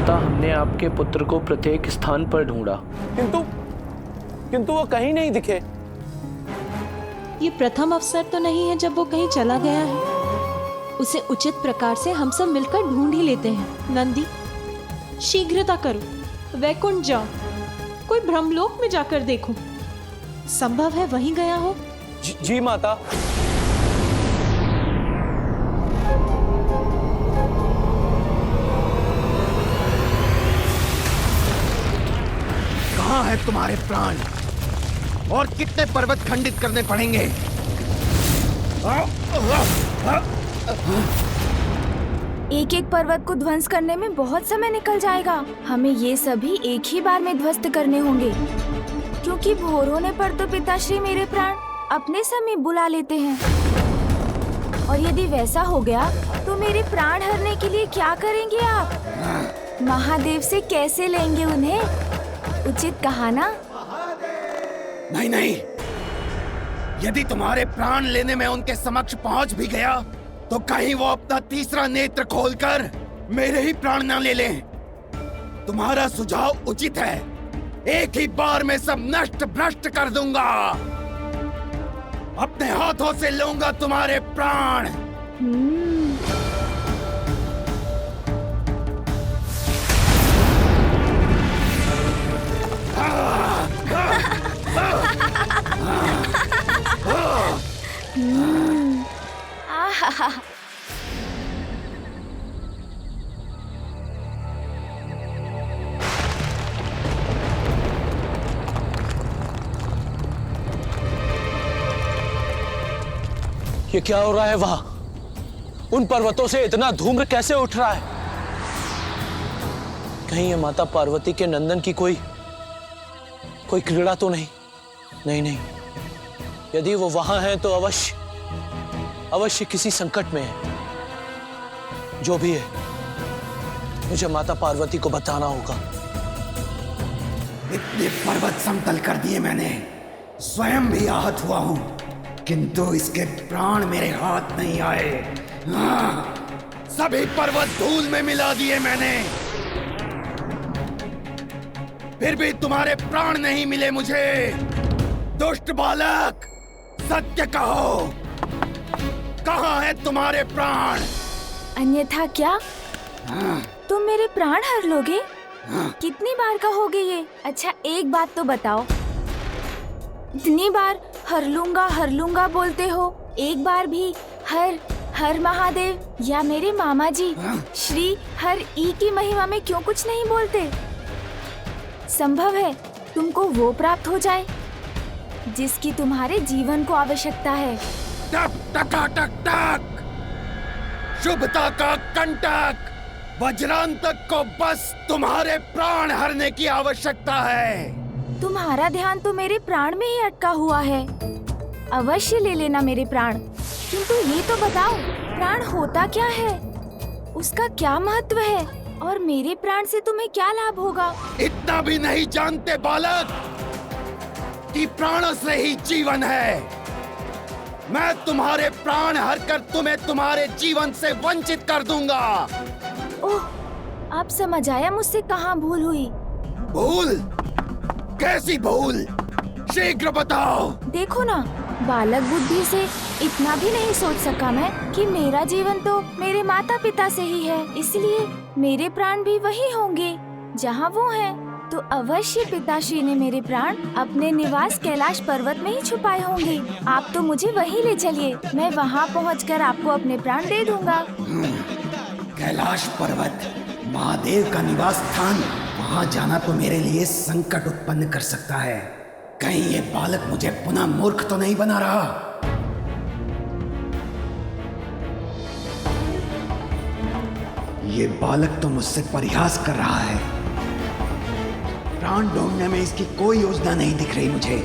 माता, हमने आपके पुत्र को प्रत्येक स्थान पर ढूंढा, किंतु वो कहीं नहीं दिखे। ये प्रथम अवसर तो नहीं है जब वो कहीं चला गया है। उसे उचित प्रकार से हम सब मिलकर ढूंढ ही लेते हैं। नंदी, शीघ्रता करो, वैकुंठ जाओ, कोई ब्रह्मलोक में जाकर देखो। संभव है वहीं गया हो। जी माता। कहाँ है तुम्हारे प्राण और कितने पर्वत खंडित करने पड़ेंगे? एक एक पर्वत को ध्वंस करने में बहुत समय निकल जाएगा। हमें ये सभी एक ही बार में ध्वस्त करने होंगे, क्योंकि भोर होने पर तो पिताश्री मेरे प्राण अपने समय बुला लेते हैं। और यदि वैसा हो गया तो मेरे प्राण हरने के लिए क्या करेंगे आप? महादेव से कैसे लेंगे उन्हें? उचित कहा ना? नहीं नहीं, यदि तुम्हारे प्राण लेने में उनके समक्ष पहुंच भी गया तो कहीं वो अपना तीसरा नेत्र खोलकर मेरे ही प्राण न ले लें। तुम्हारा सुझाव उचित है, एक ही बार में सब नष्ट भ्रष्ट कर दूंगा। अपने हाथों से लूंगा तुम्हारे प्राण। आहा, ये क्या हो रहा है वहां? उन पर्वतों से इतना धूम्र कैसे उठ रहा है? कहीं ये माता पार्वती के नंदन की कोई क्रीड़ा तो नहीं? नहीं, यदि वो वहां है तो अवश्य किसी संकट में है। जो भी है, मुझे माता पार्वती को बताना होगा। इतने पर्वत समतल कर दिए मैंने, स्वयं भी आहत हुआ हूं, किंतु इसके प्राण मेरे हाथ नहीं आए। हाँ, सभी पर्वत धूल में मिला दिए मैंने, फिर भी तुम्हारे प्राण नहीं मिले मुझे। दुष्ट बालक, सत्य कहो, कहाँ है तुम्हारे प्राण? अन्यथा क्या हाँ, तुम मेरे प्राण हर लोगे? हाँ। कितनी बार कहोगे ये? अच्छा एक बात तो बताओ, इतनी बार हर लूंगा बोलते हो, एक बार भी हर महादेव या मेरे मामा जी श्री हर ई की महिमा में क्यों कुछ नहीं बोलते? संभव है तुमको वो प्राप्त हो जाए जिसकी तुम्हारे जीवन को आवश्यकता है। टक टका टक टक, शुभता का कंटक, वज्रांतक को बस तुम्हारे प्राण हरने की आवश्यकता है। तुम्हारा ध्यान तो मेरे प्राण में ही अटका हुआ है। अवश्य ले लेना मेरे प्राण, किंतु ये तो बताओ प्राण होता क्या है, उसका क्या महत्व है और मेरे प्राण से तुम्हें क्या लाभ होगा? इतना भी नहीं जानते बालक कि प्राणों से ही जीवन है। मैं तुम्हारे प्राण हर कर तुम्हें तुम्हारे जीवन से वंचित कर दूंगा। ओह, अब समझ आया मुझसे कहाँ भूल हुई। भूल? कैसी भूल? शीघ्र बताओ। देखो ना, बालक बुद्धि से इतना भी नहीं सोच सका मैं कि मेरा जीवन तो मेरे माता पिता से ही है, इसलिए मेरे प्राण भी वही होंगे जहाँ वो हैं। तो अवश्य पिताश्री ने मेरे प्राण अपने निवास कैलाश पर्वत में ही छुपाए होंगे। आप तो मुझे वहीं ले चलिए, मैं वहाँ पहुँचकर आपको अपने प्राण दे दूंगा। कैलाश पर्वत महादेव का निवास स्थान, वहाँ जाना तो मेरे लिए संकट उत्पन्न कर सकता है। कहीं ये बालक मुझे पुनः मूर्ख तो नहीं बना रहा? ये बालक तो मुझसे परिहास कर रहा है। प्राण ढूंढने में इसकी कोई योजना नहीं दिख रही मुझे।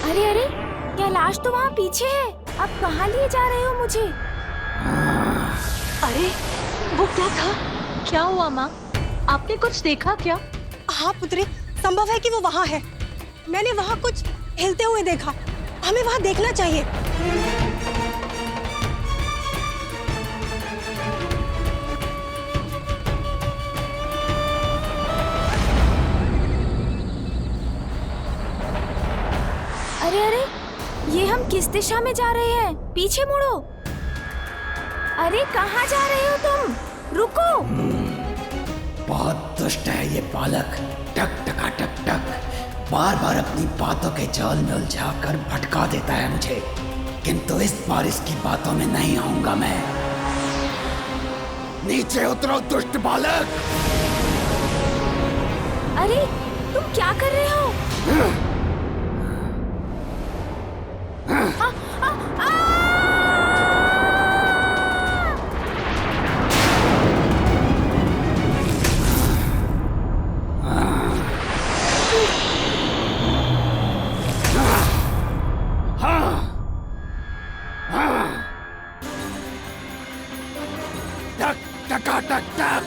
अरे अरे, कैलाश तो वहाँ पीछे है। अब कहाँ लिए जा रहे हो मुझे? अरे वो क्या था? क्या हुआ माँ? आपने कुछ देखा क्या? हाँ पुत्री, संभव है कि वो वहाँ है। मैंने वहाँ कुछ हिलते हुए देखा। हमें वहां देखना चाहिए। अरे अरे, ये हम किस दिशा में जा रहे हैं? पीछे मुड़ो। अरे कहाँ जा रहे हो तुम? रुको। बहुत दुष्ट है ये बालक। टक टका टक टक बार बार अपनी बातों के जाल में उलझाकर भटका देता है मुझे, किंतु इस बार इसकी बातों में नहीं आऊंगा मैं। नीचे उतरो दुष्ट बालक। अरे तुम क्या कर रहे हो? टक टका टक टक।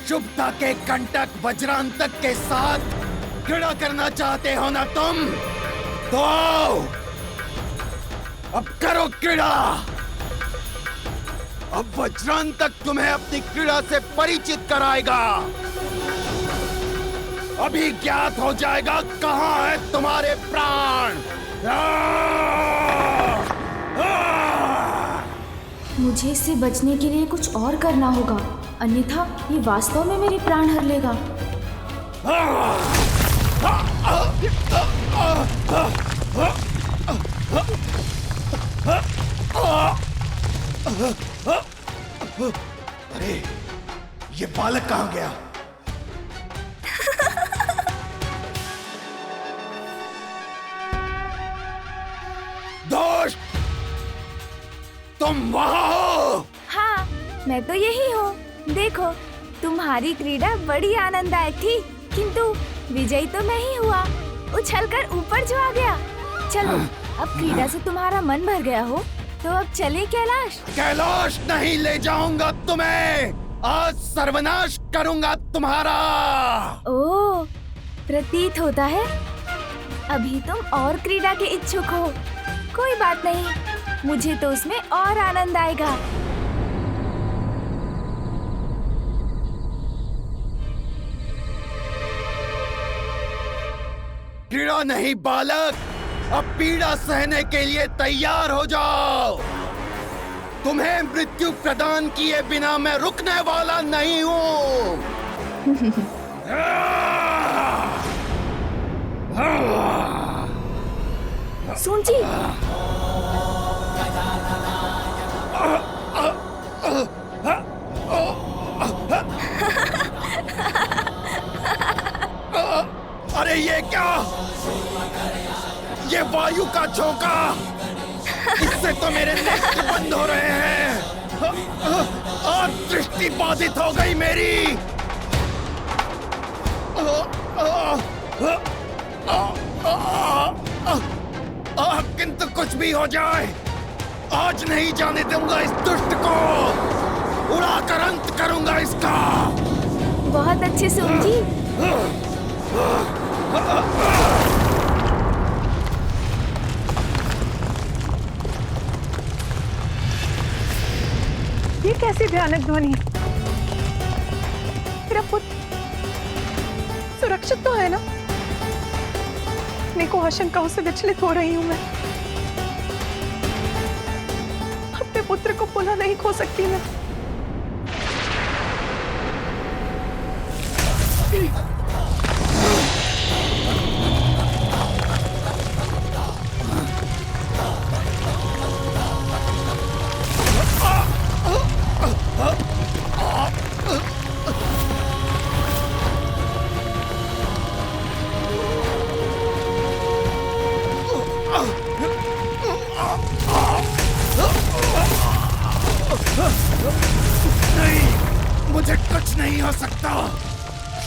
शुभता के कंटक वज्रांतक के साथ क्रीड़ा करना चाहते हो ना तुम? तो आओ, अब करो क्रीड़ा। अब वज्रांतक तुम्हें अपनी क्रीड़ा से परिचित कराएगा। अभी ज्ञात हो जाएगा कहाँ है तुम्हारे प्राण। मुझे इससे बचने के लिए कुछ और करना होगा, अन्यथा ये वास्तव में मेरे प्राण हर लेगा। अरे ये बालक कहाँ गया? दोस्त, तुम वहाँ हो? हाँ, मैं तो यही हूँ। देखो, तुम्हारी क्रीड़ा बड़ी आनंददायक थी, किंतु विजयी तो मैं ही हुआ, उछलकर ऊपर जो आ गया। चलो, अब क्रीड़ा से तुम्हारा मन भर गया हो, तो अब चले कैलाश। कैलाश नहीं ले जाऊंगा तुम्हें। आज सर्वनाश करूंगा तुम्हारा। ओह, प्रतीत होता है अभी तुम और क्रीड़ा के इच्छुक हो। कोई बात नहीं, मुझे तो उसमें और आनंद आएगा। क्रीड़ा नहीं बालक, अब पीड़ा सहने के लिए तैयार हो जाओ। तुम्हें मृत्यु प्रदान किए बिना मैं रुकने वाला नहीं हूँ। सुन जी, अरे ये क्या? ये वायु का झोंका, इससे तो मेरे नेत्र बंद हो रहे हैं और दृष्टि बाधित हो गई मेरी। किंतु कुछ भी हो जाए, आज नहीं जाने दूंगा इस दुष्ट को। उड़ाकर अंत करूंगा इसका। बहुत अच्छे सुन जी। ये कैसी भयानक ध्वनि? मेरा पुत्र सुरक्षित तो है ना? को आशंकाओं से विचलित हो रही हूं मैं। अपने पुत्र को पुनः नहीं खो सकती मैं। नहीं, मुझे कुछ नहीं हो सकता।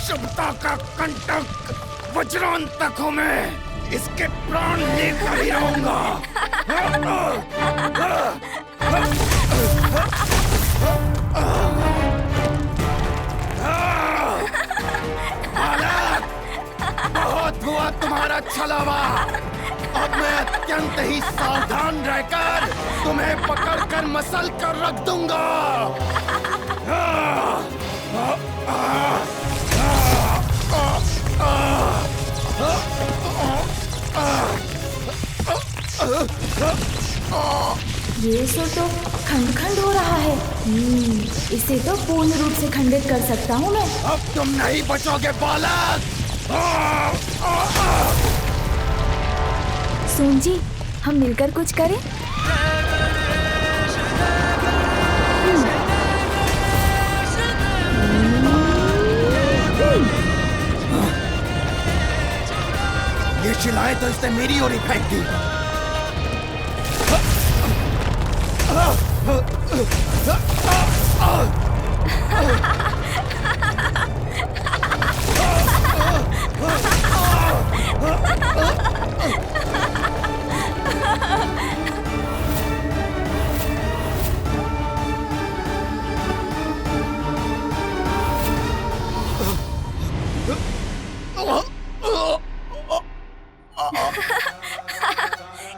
शुभता का कंटक वज्रांतक हूं मैं, इसके प्राण लेकर ही रहूंगा। बालक, बहुत हुआ तुम्हारा छलावा। अब मैं अत्यंत ही सावधान रहकर तुम्हें पकड़कर मसल कर रख दूंगा। ये सो तो खंड खंड हो रहा है। इसे तो पूर्ण रूप से खंडित कर सकता हूँ मैं। अब तुम नहीं बचोगे बालक। सोन जी, हम मिलकर कुछ करें। ये चिल्लाए तो इसने मेरी ओर ही फेंक दी।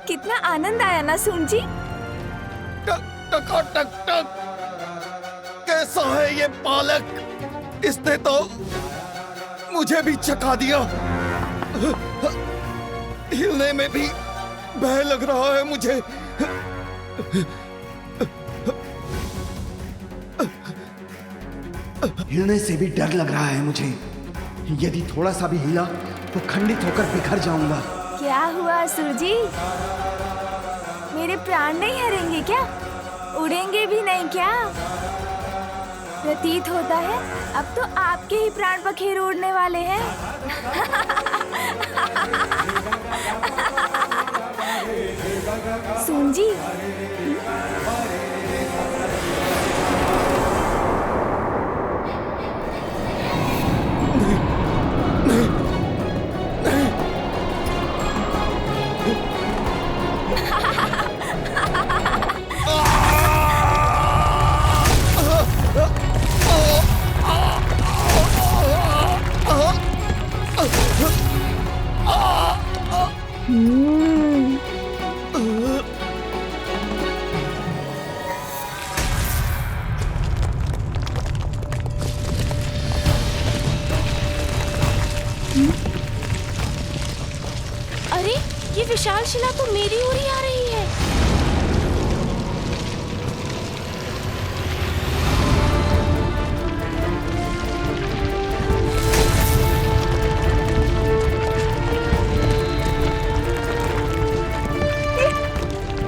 कितना आनंद आया ना सोन जी। टक टक टक टक। कैसा है ये बालक? इसने तो मुझे भी चखा दिया। हिलने में भी भय लग रहा है मुझे। हिलने से भी डर लग रहा है मुझे। यदि थोड़ा सा भी हिला तो खंडित होकर बिखर जाऊंगा। क्या हुआ असुर जी? मेरे प्राण नहीं हरेंगे क्या? उड़ेंगे भी नहीं क्या? प्रतीत होता है अब तो आपके ही प्राण पखेरु उड़ने वाले हैं। सोन जी, अरे ये विशाल शिला तो मेरी ओर ही आ रही है।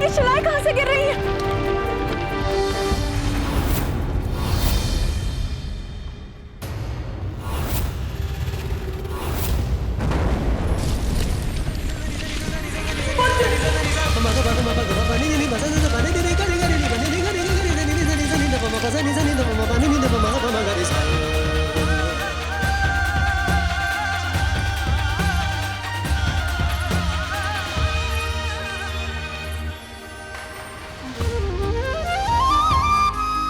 ये शिलाएं कहाँ से गिर रही हैं?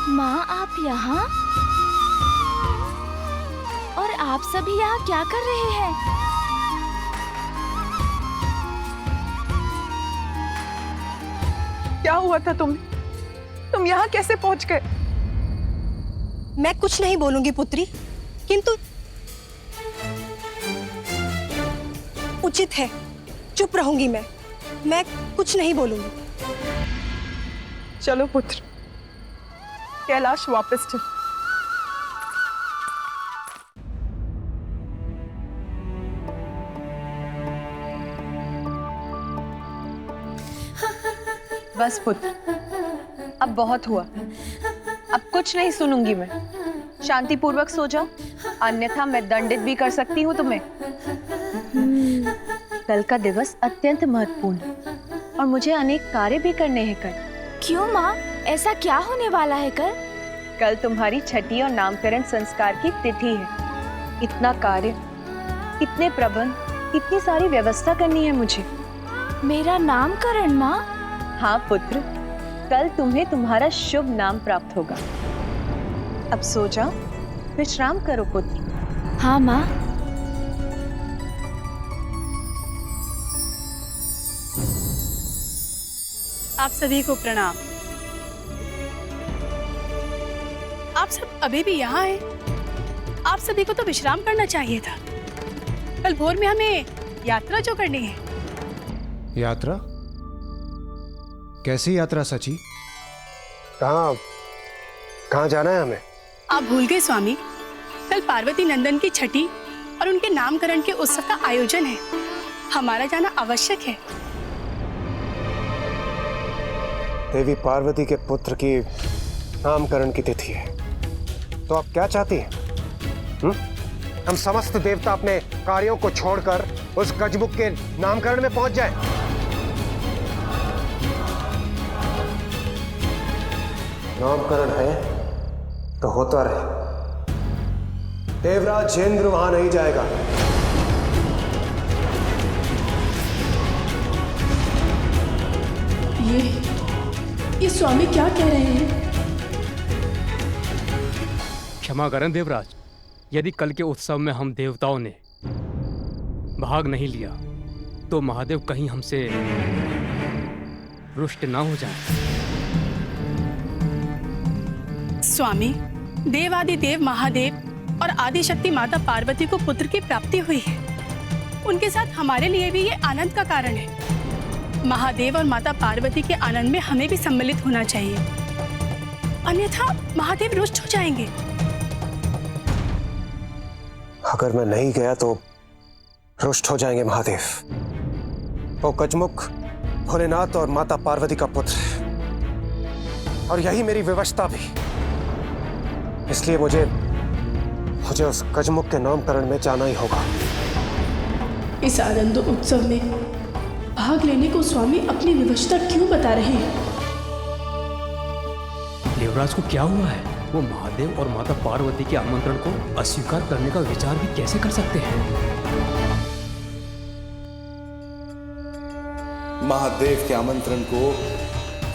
माँ आप यहाँ? और आप सभी यहाँ क्या कर रहे हैं? क्या हुआ था तुम्हें? तुम यहाँ कैसे पहुँच गए? मैं कुछ नहीं बोलूंगी पुत्री, किंतु उचित है, चुप रहूंगी मैं कुछ नहीं बोलूंगी। चलो पुत्र, कैलाश वापस चल। बस पुत्र, अब बहुत हुआ। अब कुछ नहीं सुनूंगी मैं। शांतिपूर्वक सो जाओ, अन्यथा मैं दंडित भी कर सकती हूँ तुम्हें। कल का दिवस अत्यंत महत्वपूर्ण है और मुझे अनेक कार्य भी करने हैं कल। क्यों माँ, ऐसा क्या होने वाला है कल? कल तुम्हारी छठी और नामकरण संस्कार की तिथि है। इतना कार्य, इतने प्रबंध, इतनी सारी व्यवस्था करनी है मुझे। मेरा नामकरण माँ? हाँ पुत्र, कल तुम्हें तुम्हारा शुभ नाम प्राप्त होगा। अब सो जाओ, विश्राम करो पुत्र। हाँ माँ। आप सभी को प्रणाम। आप सब अभी भी यहाँ हैं। आप सभी को तो विश्राम करना चाहिए था। कल भोर में हमें यात्रा जो करनी है। यात्रा? कैसी यात्रा सची? कहाँ जाना है हमें? आप भूल गए स्वामी, कल पार्वती नंदन की छठी और उनके नामकरण के उत्सव का आयोजन है। हमारा जाना आवश्यक है। देवी पार्वती के पुत्र की नामकरण की तिथि है, तो आप क्या चाहती हैं? हम समस्त देवता अपने कार्यों को छोड़कर उस गजमुख के नामकरण में पहुंच जाएं। नामकरण है तो होता रहे। देवराज इंद्र वहां नहीं जाएगा। ये स्वामी क्या कह रहे हैं? क्षमा करें देवराज, यदि कल के उत्सव में हम देवताओं ने भाग नहीं लिया तो महादेव कहीं हमसे रुष्ट ना हो जाए। स्वामी, देवादिदेव महादेव और आदिशक्ति माता पार्वती को पुत्र की प्राप्ति हुई है। उनके साथ हमारे लिए भी ये आनंद का कारण है। महादेव और माता पार्वती के आनंद में हमें भी सम्मिलित होना चाहिए, अन्यथा महादेव रुष्ट हो जाएंगे। अगर मैं नहीं गया तो रुष्ट हो जाएंगे महादेव। वो गजमुख भोलेनाथ और माता पार्वती का पुत्र है, और यही मेरी विवशता भी। इसलिए मुझे उस गजमुख के नामकरण में जाना ही होगा। इस आनंद उत्सव में भाग लेने को स्वामी अपनी विवशता क्यों बता रहे हैं? देवराज को क्या हुआ है? वो महादेव और माता पार्वती के आमंत्रण को अस्वीकार करने का विचार भी कैसे कर सकते हैं? महादेव के आमंत्रण को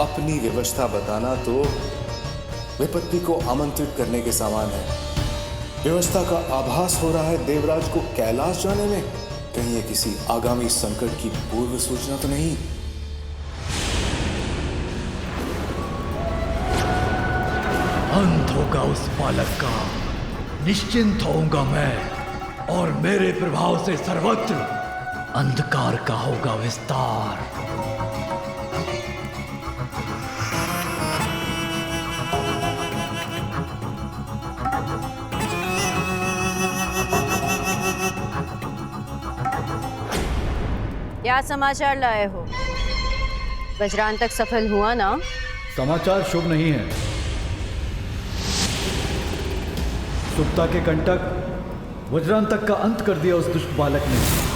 अपनी विवशता बताना तो विपत्ति को आमंत्रित करने के समान है। विवशता का आभास हो रहा है देवराज को कैलाश जाने में। कहीं ये किसी आगामी संकट की पूर्व सूचना तो नहीं? अंत होगा उस बालक का, निश्चिंत होऊंगा मैं, और मेरे प्रभाव से सर्वत्र अंधकार का होगा विस्तार। क्या समाचार लाए हो? वज्रांतक सफल हुआ ना? समाचार शुभ नहीं है। सुप्ता के कंटक वज्रांतक का अंत कर दिया उस दुष्ट बालक ने।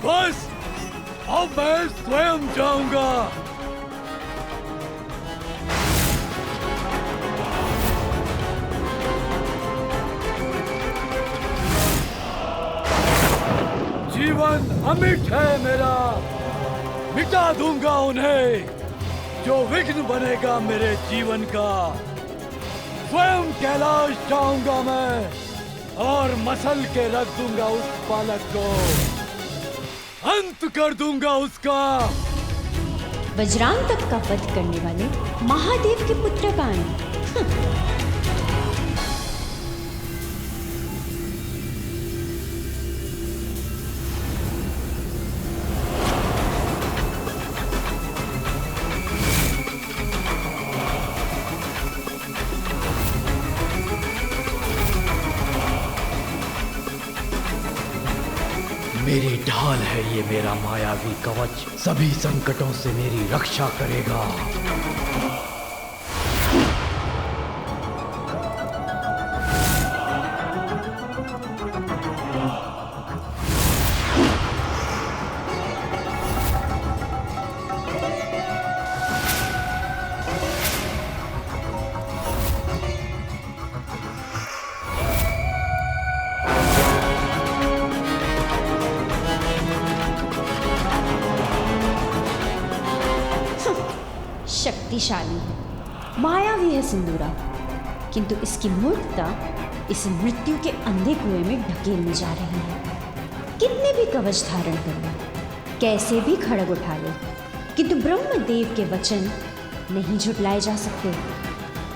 बस अब मैं स्वयं जाऊंगा। जीवन अमिट है मेरा, मिटा दूंगा उन्हें जो विघ्न बनेगा मेरे जीवन का। स्वयं कैलाश जाऊंगा मैं और मसल के रख दूंगा उस बालक को, अंत कर दूंगा उसका। वज्रांतक का वध करने वाले महादेव के पुत्र बाण। मेरी ढाल है ये मेरा मायावी कवच, सभी संकटों से मेरी रक्षा करेगा। शक्तिशाली है, मायावी है सिंदूरा, किंतु इसकी मूर्खता इसे मृत्यु के अंधे कुएं में ढकेलने जा रही है। कितने भी कवच धारण कर ले, कैसे भी खड़ग उठा ले, किंतु ब्रह्मदेव के वचन नहीं झुटलाए जा सकते।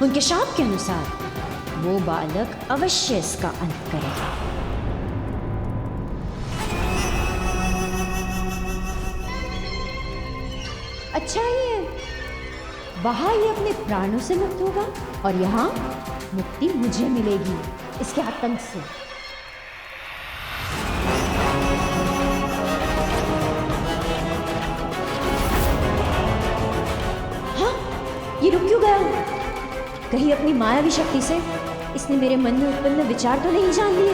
उनके शाप के अनुसार वो बालक अवश्य इसका अंत करेगा। अच्छा ये वहां ये अपने प्राणों से मुक्त होगा और यहाँ मुक्ति मुझे मिलेगी इसके आतंक से। हाँ, ये रुक क्यों गया? कहीं अपनी मायावी शक्ति से इसने मेरे मन में उत्पन्न विचार तो नहीं जान लिए?